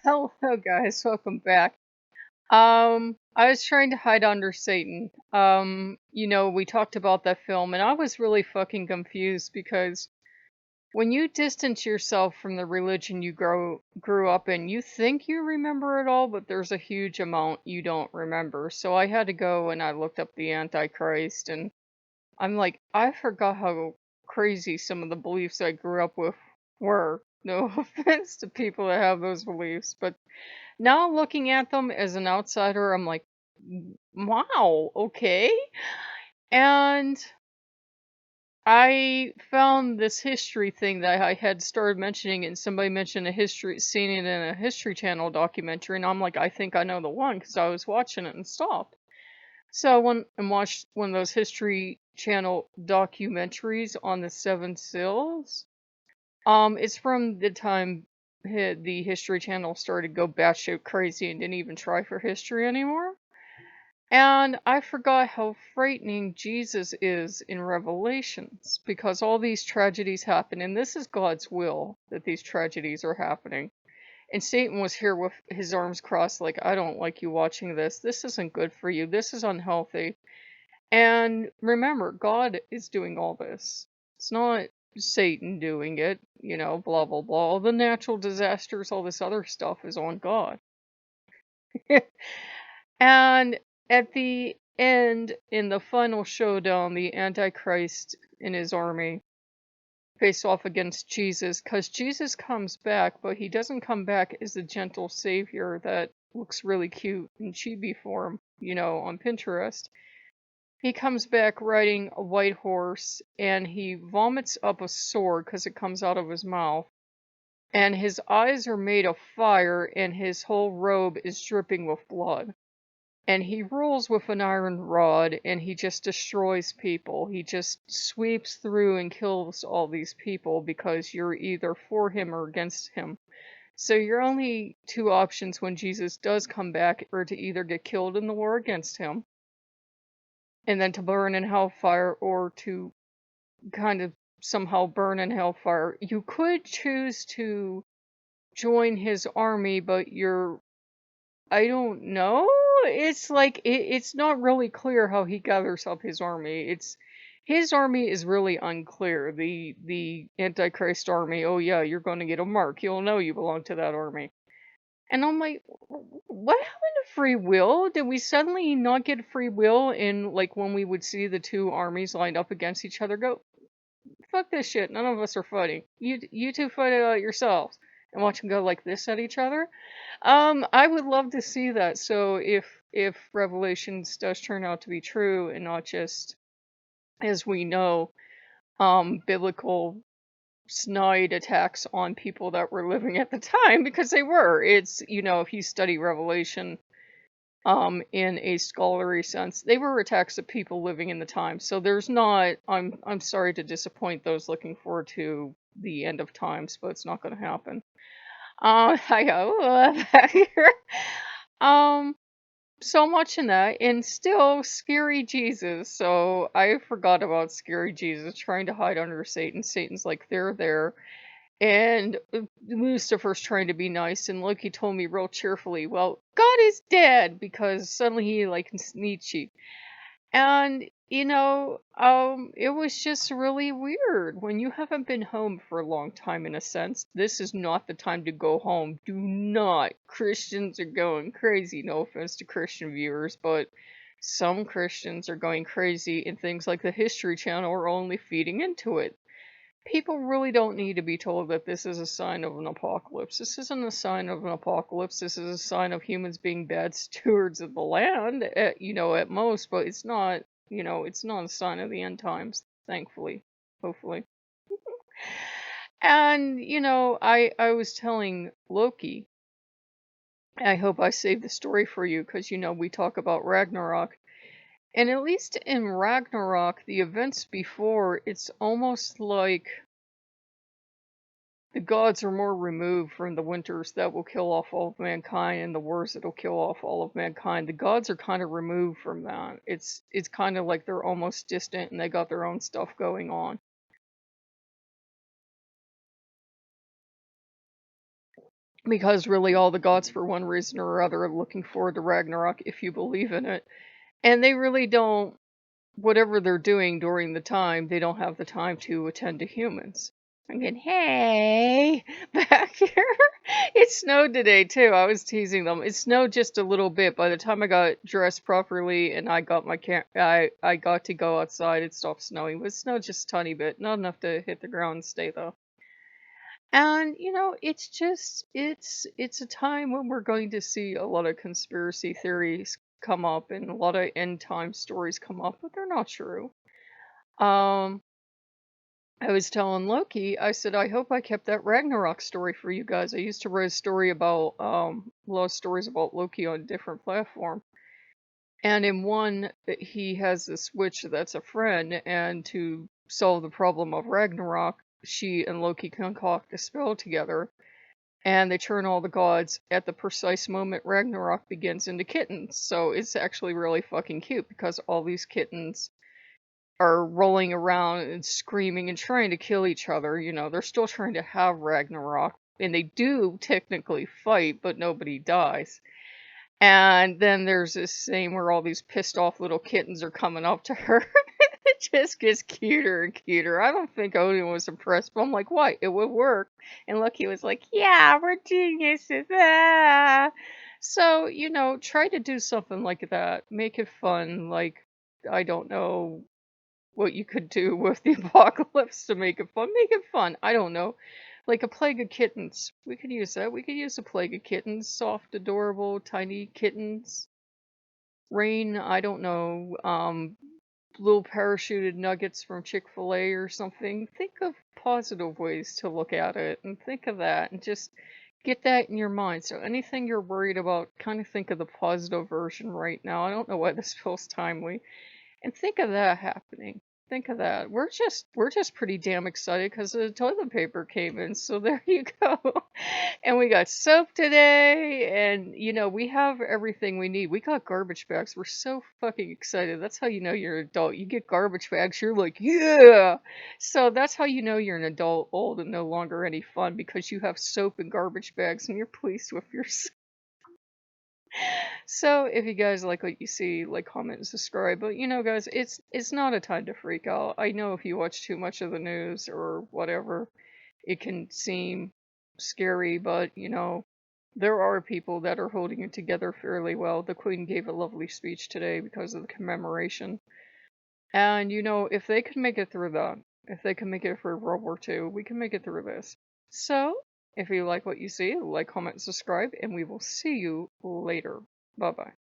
Hello, guys. Welcome back. I was trying to hide under Satan. We talked about that film, and I was really fucking confused because when you distance yourself from the religion you grew up in, you think you remember it all, but there's a huge amount you don't remember. So I had to go and I looked up the Antichrist, and I'm like, I forgot how crazy some of the beliefs I grew up with were. No offense to people that have those beliefs, but now looking at them as an outsider, I'm like, wow, okay. And I found this history thing that I had started mentioning, and somebody mentioned seeing it in a History Channel documentary, and I'm like, I think I know the one because I was watching it and stopped. So I went and watched one of those History Channel documentaries on the Seven Seals. It's from the time the History Channel started to go batshit crazy and didn't even try for history anymore. And I forgot how frightening Jesus is in Revelations because all these tragedies happen, and this is God's will that these tragedies are happening. And Satan was here with his arms crossed, like, I don't like you watching this. This isn't good for you. This is unhealthy. And remember, God is doing all this. It's not Satan doing it, blah, blah, blah. All the natural disasters, all this other stuff is on God. And at the end, in the final showdown, the Antichrist and his army face off against Jesus, because Jesus comes back, but he doesn't come back as a gentle savior that looks really cute in chibi form, on Pinterest. He comes back riding a white horse, and he vomits up a sword because it comes out of his mouth. And his eyes are made of fire, and his whole robe is dripping with blood. And he rules with an iron rod, and he just destroys people. He just sweeps through and kills all these people because you're either for him or against him. So your only two options when Jesus does come back are to either get killed in the war against him, and then to burn in hellfire, or to kind of somehow burn in hellfire. You could choose to join his army, but I don't know. It's like it's not really clear how he gathers up his army. His army is really unclear. The Antichrist army, oh yeah, you're going to get a mark. You'll know you belong to that army. And I'm like, what happened to free will? Did we suddenly not get free will in, like, when we would see the two armies lined up against each other? Go, fuck this shit. None of us are fighting. You two fight it out yourselves. And watch them go like this at each other. I would love to see that. So if Revelations does turn out to be true and not just, as we know, biblical snide attacks on people that were living at the time, because they were. It's, if you study Revelation in a scholarly sense, they were attacks of people living in the time. So there's not, I'm sorry to disappoint those looking forward to the end of times, but it's not going to happen. I go back here. Um, so much in that, and still Scary Jesus. So I forgot about Scary Jesus trying to hide under Satan. Satan's like, they're there. And Lucifer's trying to be nice, and Loki told me real cheerfully, well, God is dead, because suddenly he, like, can sneak cheat. And, it was just really weird. When you haven't been home for a long time, in a sense, this is not the time to go home. Do not. Christians are going crazy. No offense to Christian viewers, but some Christians are going crazy, and things like the History Channel are only feeding into it. People really don't need to be told that this is a sign of an apocalypse. This isn't a sign of an apocalypse. This is a sign of humans being bad stewards of the land, at most, but it's not, it's not a sign of the end times, thankfully, hopefully. And, I was telling Loki, I hope I saved the story for you, because, we talk about Ragnarok. And at least in Ragnarok, the events before, it's almost like the gods are more removed from the winters that will kill off all of mankind and the wars that will kill off all of mankind. The gods are kind of removed from that. It's kind of like they're almost distant and they got their own stuff going on. because really all the gods, for one reason or other, are looking forward to Ragnarok if you believe in it. And they really don't, whatever they're doing during the time, they don't have the time to attend to humans. I mean, hey, back here. It snowed today too. I was teasing them. It snowed just a little bit. By the time I got dressed properly and I got my I got to go outside, it stopped snowing. But it snowed just a tiny bit, not enough to hit the ground and stay though. And it's just it's a time when we're going to see a lot of conspiracy theories come up and a lot of end time stories come up, but they're not true. Um, I was telling Loki, I said, I hope I kept that Ragnarok story for you guys. I used to write a story about a lot of stories about Loki on different platforms. And in one, he has this witch that's a friend, and to solve the problem of Ragnarok, she and Loki concoct a spell together, and they turn all the gods at the precise moment Ragnarok begins into kittens. So it's actually really fucking cute because all these kittens are rolling around and screaming and trying to kill each other. They're still trying to have Ragnarok, and they do technically fight, but nobody dies. And then there's this scene where all these pissed off little kittens are coming up to her. It just gets cuter and cuter. I don't think Odin was impressed, but I'm like, what? It would work. And Loki was like, yeah, we're geniuses. Ah. So, try to do something like that. Make it fun. Like, I don't know what you could do with the apocalypse to make it fun. Make it fun. I don't know. Like a plague of kittens. We could use that. We could use a plague of kittens. Soft, adorable, tiny kittens. Rain, I don't know. Little parachuted nuggets from Chick-fil-A or something. Think of positive ways to look at it and think of that and just get that in your mind. So anything you're worried about, kind of think of the positive version right now. I don't know why this feels timely. And think of that happening. Think of that. We're just pretty damn excited because the toilet paper came in. So there you go. And we got soap today, and we have everything we need. We got garbage bags. We're so fucking excited. That's how you know you're an adult. You get garbage bags, you're like, yeah. So that's how you know you're an adult, old, and no longer any fun because you have soap and garbage bags and you're pleased with yourself. So if you guys like what you see, like, comment, and subscribe. But guys, it's not a time to freak out. I know if you watch too much of the news or whatever, it can seem scary, but there are people that are holding it together fairly well. The Queen gave a lovely speech today because of the commemoration. And if they can make it through that, if they can make it through World War II, we can make it through this. So, if you like what you see, like, comment, and subscribe, and we will see you later. Bye bye.